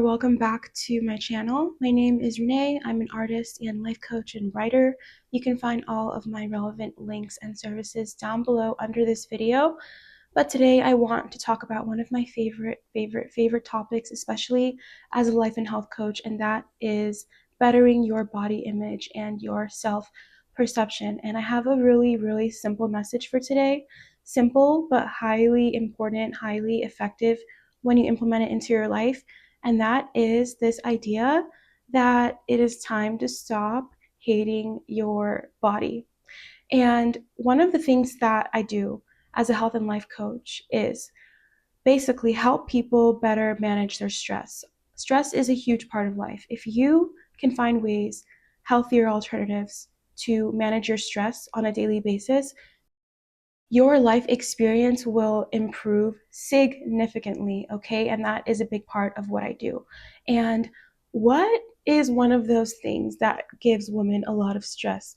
Welcome back to my channel. My name is Renee. I'm an artist and life coach and writer. You can find all of my relevant links and services down below under this video. But today I want to talk about one of my favorite topics, especially as a life and health coach, and that is bettering your body image and your self-perception. And I have a really simple message for today. Simple, but highly important, highly effective when you implement it into your life. And that is this idea that it is time to stop hating your body. And one of the things that I do as a health and life coach is basically help people better manage their stress. Stress is a huge part of life. If you can find ways, healthier alternatives to manage your stress on a daily basis, your life experience will improve significantly, okay? And that is a big part of what I do. And what is one of those things that gives women a lot of stress?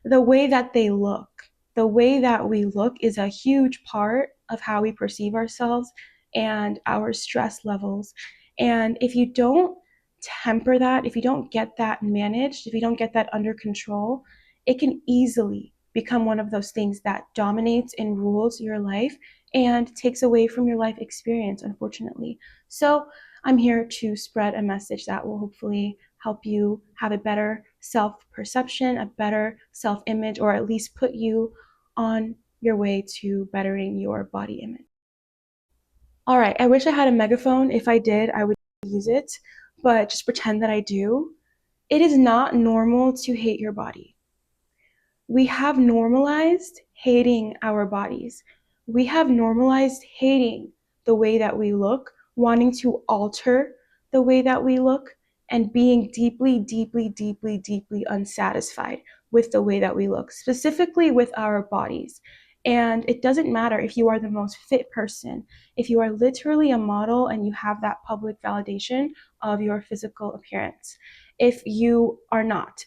The way that they look. The way that we look is a huge part of how we perceive ourselves and our stress levels. And if you don't temper that, if you don't get that managed, if you don't get that under control, it can easily become one of those things that dominates and rules your life and takes away from your life experience, unfortunately. So I'm here to spread a message that will hopefully help you have a better self-perception, a better self-image, or at least put you on your way to bettering your body image. All right, I wish I had a megaphone. If I did, I would use it, but just pretend that I do. It is not normal to hate your body. We have normalized hating our bodies. We have normalized hating the way that we look, wanting to alter the way that we look, and being deeply unsatisfied with the way that we look, specifically with our bodies. And it doesn't matter if you are the most fit person, if you are literally a model and you have that public validation of your physical appearance. If you are not,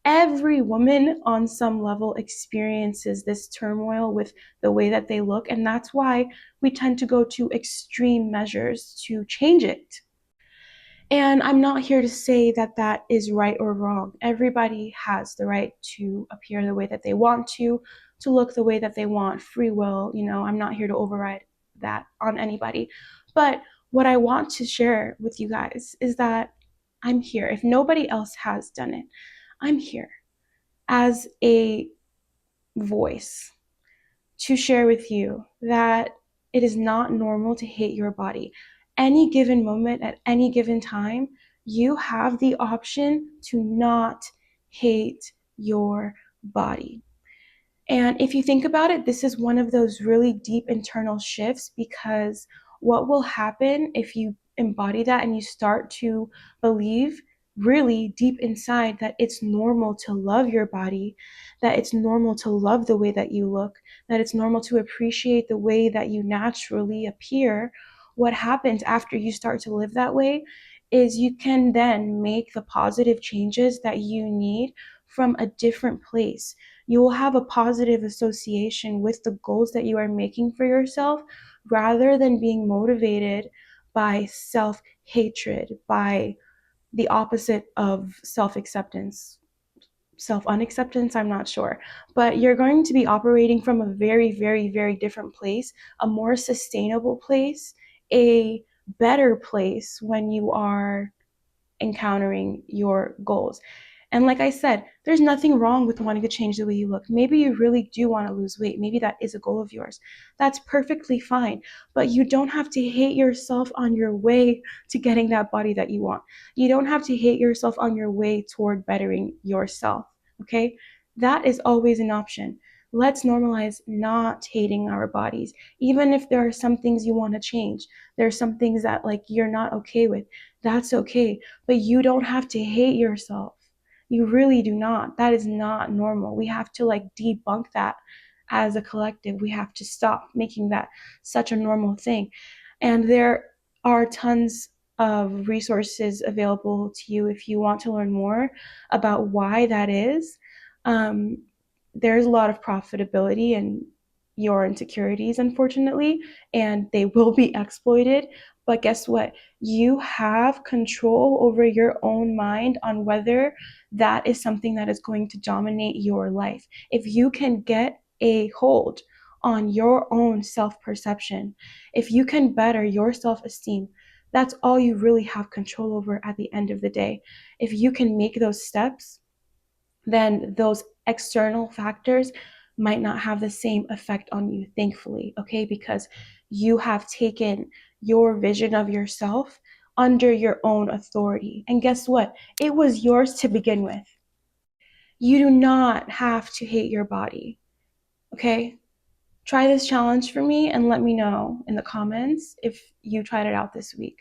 every woman on some level experiences this turmoil with the way that they look, and that's why we tend to go to extreme measures to change it. And I'm not here to say that that is right or wrong. Everybody has the right to appear the way that they want to look the way that they want, free will. I'm not here to override that on anybody. But what I want to share with you guys is that I'm here. If nobody else has done it, I'm here as a voice to share with you that it is not normal to hate your body. Any given moment, at any given time, you have the option to not hate your body. And if you think about it, this is one of those really deep internal shifts, because what will happen if you embody that and you start to believe really deep inside that it's normal to love your body, that it's normal to love the way that you look, that it's normal to appreciate the way that you naturally appear, what happens after you start to live that way is you can then make the positive changes that you need from a different place. You will have a positive association with the goals that you are making for yourself, rather than being motivated by self-hatred, by the opposite of self-acceptance. Self-unacceptance, I'm not sure. But you're going to be operating from a very different place, a more sustainable place, a better place when you are encountering your goals. And like I said, there's nothing wrong with wanting to change the way you look. Maybe you really do want to lose weight. Maybe that is a goal of yours. That's perfectly fine. But you don't have to hate yourself on your way to getting that body that you want. You don't have to hate yourself on your way toward bettering yourself, okay? That is always an option. Let's normalize not hating our bodies. Even if there are some things you want to change, there are some things that you're not okay with. That's okay. But you don't have to hate yourself. You really do not. That is not normal. We have to debunk that as a collective. We have to stop making that such a normal thing. And there are tons of resources available to you if you want to learn more about why that is. There's a lot of profitability in your insecurities, unfortunately, and they will be exploited. But guess what? You have control over your own mind on whether that is something that is going to dominate your life. If you can get a hold on your own self-perception, if you can better your self-esteem, that's all you really have control over at the end of the day. If you can make those steps, then those external factors might not have the same effect on you, thankfully, okay? Because you have taken your vision of yourself under your own authority. And guess what? It was yours to begin with. You do not have to hate your body, okay? Try this challenge for me and let me know in the comments if you tried it out this week.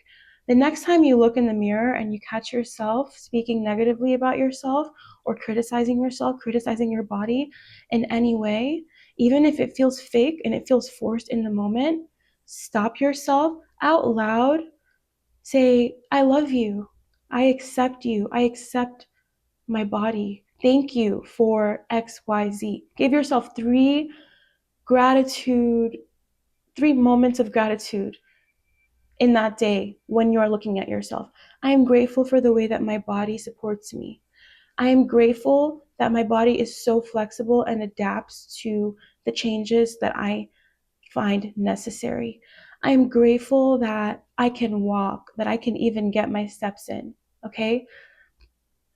The next time you look in the mirror and you catch yourself speaking negatively about yourself or criticizing yourself, criticizing your body in any way, even if it feels fake and it feels forced in the moment, stop yourself out loud. Say, I love you. I accept my body. Thank you for XYZ. Give yourself three moments of gratitude in that day when you are looking at yourself. I am grateful for the way that my body supports me. I am grateful that my body is so flexible and adapts to the changes that I find necessary. I am grateful that I can walk, that I can even get my steps in, okay?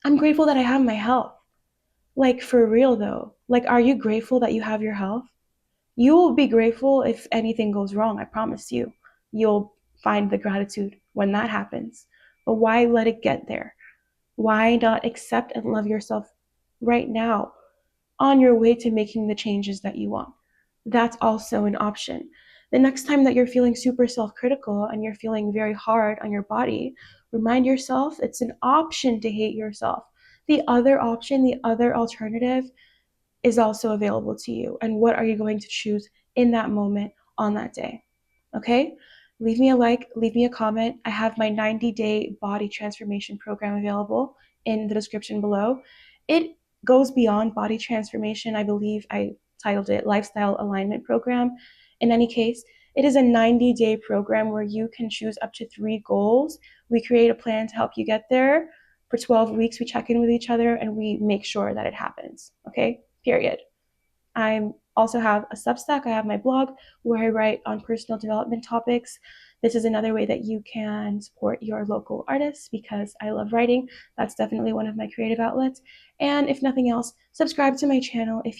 I'm grateful that I have my health. Like, for real though. Like, are you grateful that you have your health? You will be grateful if anything goes wrong, I promise you. You'll find the gratitude when that happens. But why let it get there? Why not accept and love yourself right now on your way to making the changes that you want? That's also an option. The next time that you're feeling super self-critical and you're feeling very hard on your body, remind yourself it's an option to hate yourself. The other option, the other alternative is also available to you. And what are you going to choose in that moment on that day? Okay? Leave me a like, leave me a comment. I have my 90-day body transformation program available in the description below. It goes beyond body transformation. I believe I titled it Lifestyle Alignment Program. In any case, it is a 90-day program where you can choose up to 3 goals. We create a plan to help you get there. For 12 weeks, we check in with each other and we make sure that it happens. Okay? Period. I also have a Substack. I have my blog where I write on personal development topics. This is another way that you can support your local artists because I love writing. That's definitely one of my creative outlets. And if nothing else, subscribe to my channel if